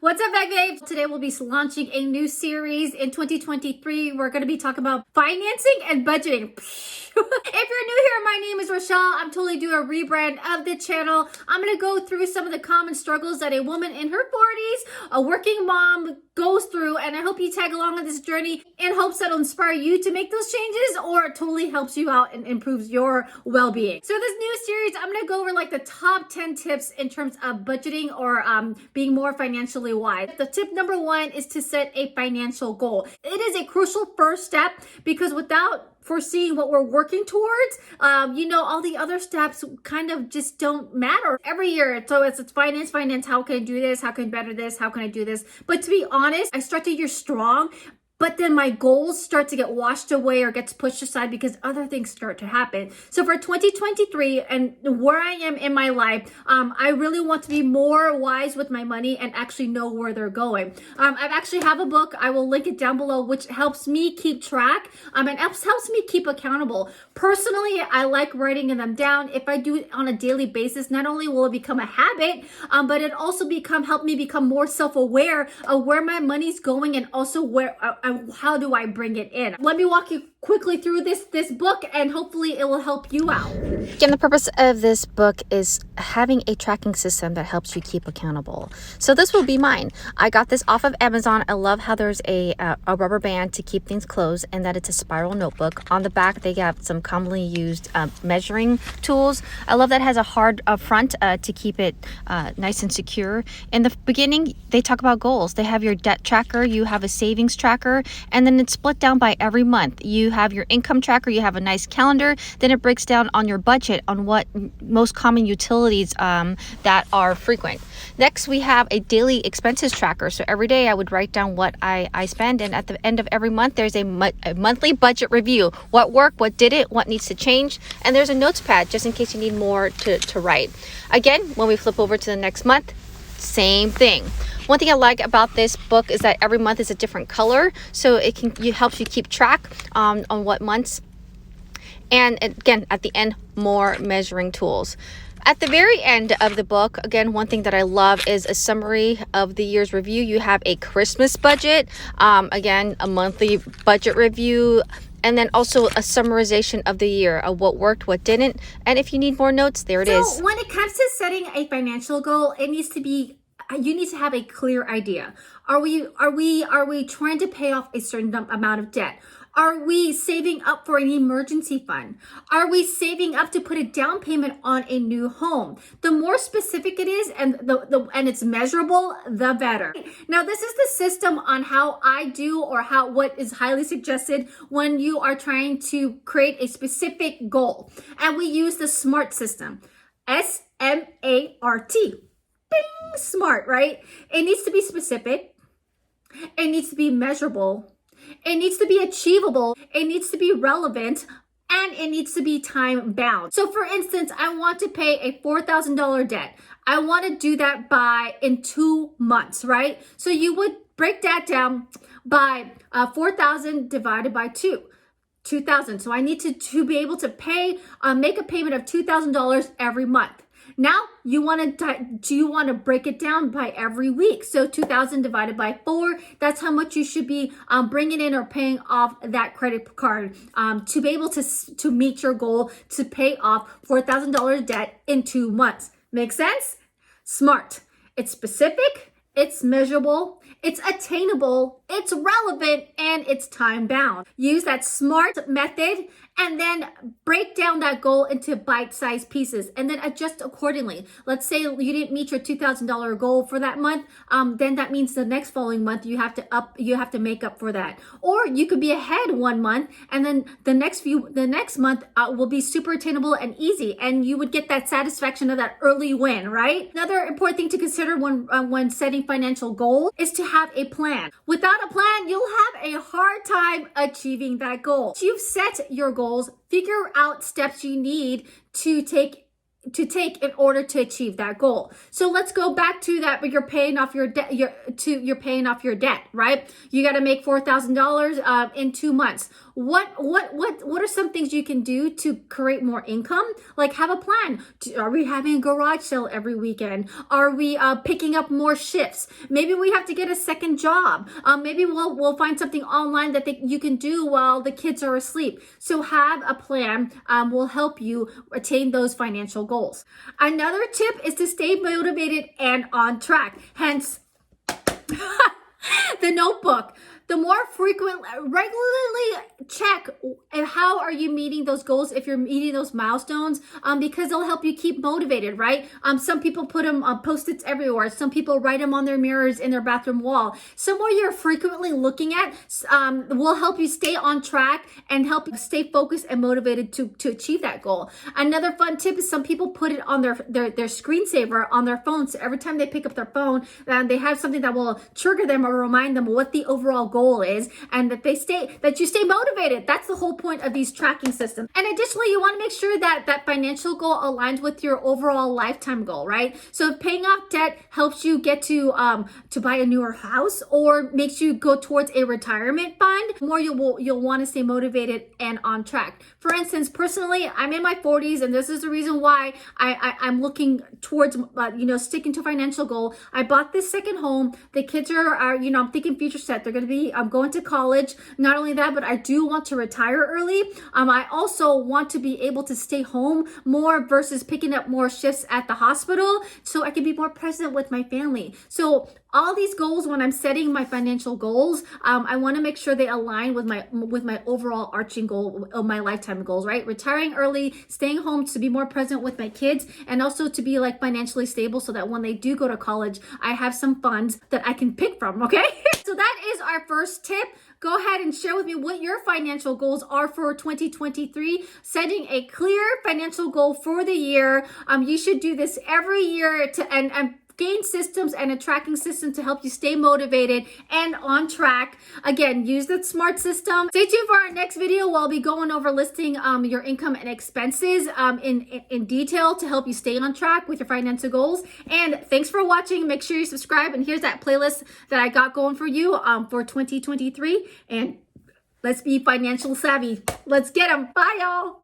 What's up, babes? Today we'll be launching a new series in 2023. We're going to be talking about financing and budgeting. If you're new here, my name is Rochelle. I'm totally doing a rebrand of the channel. I'm going to go through some of the common struggles that a woman in her 40s, a working mom, goes through, and I hope you tag along on this journey in hopes that it'll inspire you to make those changes, or it totally helps you out and improves your well-being. So this new series, I'm going to go over like the top 10 tips in terms of budgeting or being more financially wise. The tip number one is to set a financial goal. It is a crucial first step because without foreseeing what we're working towards, all the other steps kind of just don't matter every year. So it's finance. How can I do this? How can I better this? How can I do this? But to be honest, I start the year strong, but then my goals start to get washed away or gets pushed aside because other things start to happen. So for 2023 and where I am in my life, I really want to be more wise with my money and actually know where they're going. I actually have a book. I will link it down below, which helps me keep track and helps me keep accountable. Personally, I like writing them down. If I do it on a daily basis, not only will it become a habit, but it also help me become more self-aware of where my money's going and also how do I bring it in. Let me walk you quickly through this book and hopefully it will help you out. Again, the purpose of this book is having a tracking system that helps you keep accountable. So this will be mine. I got this off of Amazon. I love how there's a rubber band to keep things closed and that it's a spiral notebook. On the back, they have some commonly used measuring tools. I love that it has a hard front to keep it nice and secure. In the beginning, they talk about goals. They have your debt tracker, you have a savings tracker, and then it's split down by every month. You have your income tracker, you have a nice calendar, then it breaks down on your budget on what most common utilities that are frequent. Next, we have a daily expenses tracker. So every day I would write down what I spend, and at the end of every month, there's a monthly budget review. What worked, what didn't, what needs to change, and there's a notes pad just in case you need more to write. Again, when we flip over to the next month, same thing. One thing I like about this book is that every month is a different color, so it helps you keep track on what months. And again, at the end, more measuring tools. At the very end of the book, again, one thing that I love is a summary of the year's review. You have a Christmas budget, again, a monthly budget review, and then also a summarization of the year of what worked, what didn't. And if you need more notes, there it is. So when it comes to setting a financial goal, you need to have a clear idea. Are we trying to pay off a certain amount of debt? Are we saving up for an emergency fund? Are we saving up to put a down payment on a new home? The more specific it is and it's measurable, the better. Now, this is the system on how I do or what is highly suggested when you are trying to create a specific goal. And we use the SMART system. S-M-A-R-T. Bing, SMART, right? It needs to be specific. It needs to be measurable. It needs to be achievable, it needs to be relevant, and it needs to be time bound. So for instance, I want to pay a $4,000 debt. I want to do that in 2 months, right? So you would break that down by 4,000 divided by 2,000. So I need to be able to make a payment of $2,000 every month. Now you want to break it down by every week. So 2,000 divided by 4, that's how much you should be bringing in or paying off that credit card to be able to meet your goal to pay off $4,000 debt in 2 months. Make sense? SMART. It's specific, it's measurable, it's attainable, it's relevant, and it's time bound. Use that SMART method and then break down that goal into bite-sized pieces and then adjust accordingly. Let's say you didn't meet your $2,000 goal for that month, then that means the next following month you have to make up for that. Or you could be ahead 1 month and then the next month will be super attainable and easy, and you would get that satisfaction of that early win, right? Another important thing to consider when setting financial goals is to have a plan. Without a plan, you'll have a hard time achieving that goal. You've set your goals, figure out steps you need to take to take in order to achieve that goal. So let's go back to that, but you're paying off your debt, you're paying off your debt, right? You got to make $4,000 in 2 months. What are some things you can do to create more income? Like, have a plan. Are we having a garage sale every weekend? Are we picking up more shifts? Maybe we have to get a second job. Maybe we'll find something online that you can do while the kids are asleep. So have a plan will help you attain those financial goals. Another tip is to stay motivated and on track. Hence, the notebook. The more regularly check how are you meeting those goals, if you're meeting those milestones, because they'll help you keep motivated, right? Some people put them on Post-its everywhere. Some people write them on their mirrors in their bathroom wall. Somewhere you're frequently looking at will help you stay on track and help you stay focused and motivated to achieve that goal. Another fun tip is some people put it on their screensaver on their phone. So every time they pick up their phone, they have something that will trigger them or remind them what the overall goal is, and that you stay motivated. That's the whole point of these tracking systems. And additionally, you want to make sure that that financial goal aligns with your overall lifetime goal, right? So if paying off debt helps you get to buy a newer house or makes you go towards a retirement fund, more you'll want to stay motivated and on track. For instance, personally, I'm in my 40s, and this is the reason why I'm looking towards sticking to financial goal. I bought this second home. The kids are I'm thinking future set. They're going to be going to college. Not only that, but I do want to retire early. I also want to be able to stay home more versus picking up more shifts at the hospital, so I can be more present with my family. So all these goals, when I'm setting my financial goals, I want to make sure they align with my overall arching goal of my lifetime goals, right? Retiring early, staying home to be more present with my kids, and also to be like financially stable so that when they do go to college, I have some funds that I can pick from, okay? So that is our first tip. Go ahead and share with me what your financial goals are for 2023. Setting a clear financial goal for the year. You should do this every year and gain systems and a tracking system to help you stay motivated and on track. Again, use the SMART system. Stay tuned for our next video where I'll be going over listing your income and expenses in detail to help you stay on track with your financial goals. And thanks for watching. Make sure you subscribe. And here's that playlist that I got going for you for 2023. And let's be financial savvy. Let's get them. Bye, y'all.